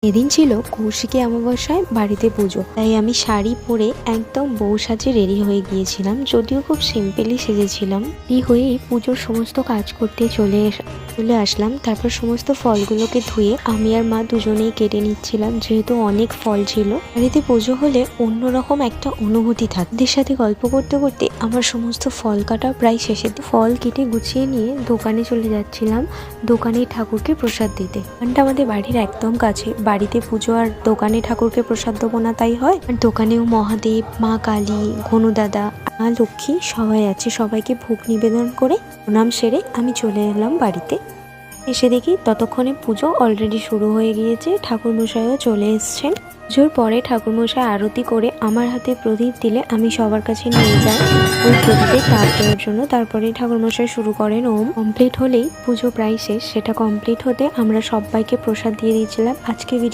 এদিন ছিল কৌশিকী অমাবস্যায় বাড়িতে পুজো, তাই আমি শাড়ি পরে একদম বউ সাজে রেডি হয়ে গিয়েছিলাম। যদিও খুব সিম্পলি সেজেছিলাম। রেডি হয়ে পুজোর সমস্ত কাজ করতে চলে আসলাম। তারপর সমস্ত ফলগুলোকে ধুয়ে আমি আর মা দুজনেই কেটে নিচ্ছিলাম, যেহেতু অনেক ফল ছিল। বাড়িতে পুজো হলে অন্যরকম একটা অনুভূতি থাকে। ওদের সাথে গল্প করতে করতে আমার সমস্ত ফল কাটা প্রায় শেষে। ফল কেটে গুছিয়ে নিয়ে দোকানে চলে যাচ্ছিলাম, দোকানে ঠাকুরকে প্রসাদ দিতে। দোকানটা আমাদের বাড়ির একদম কাছে। বাড়িতে পুজো আর দোকানে ঠাকুরকে প্রসাদ দেবো না তাই হয়? আর দোকানেও মহাদেব, মা কালী, ঘনুদাদা, মা লক্ষ্মী সবাই আছে। সবাইকে ভোগ নিবেদন করে প্রণাম সেরে আমি চলে এলাম বাড়িতে। এসে দেখি ততক্ষণে পুজো অলরেডি শুরু হয়ে গিয়েছে। ঠাকুরমশাইও চলে এসছেন। পুজোর পরে ঠাকুরমশাই আরতি করে আমার হাতে প্রদীপ দিলে আমি সবার কাছে নিয়ে যাই ওই প্রদীপে তাপ দেওয়ার জন্য। তারপরে ঠাকুরমশাই শুরু করেন ওম। কমপ্লিট হলেই পুজো প্রায় শেষ। সেটা কমপ্লিট হতে আমরা সবাইকে প্রসাদ দিয়ে দিয়েছিলাম। আজকে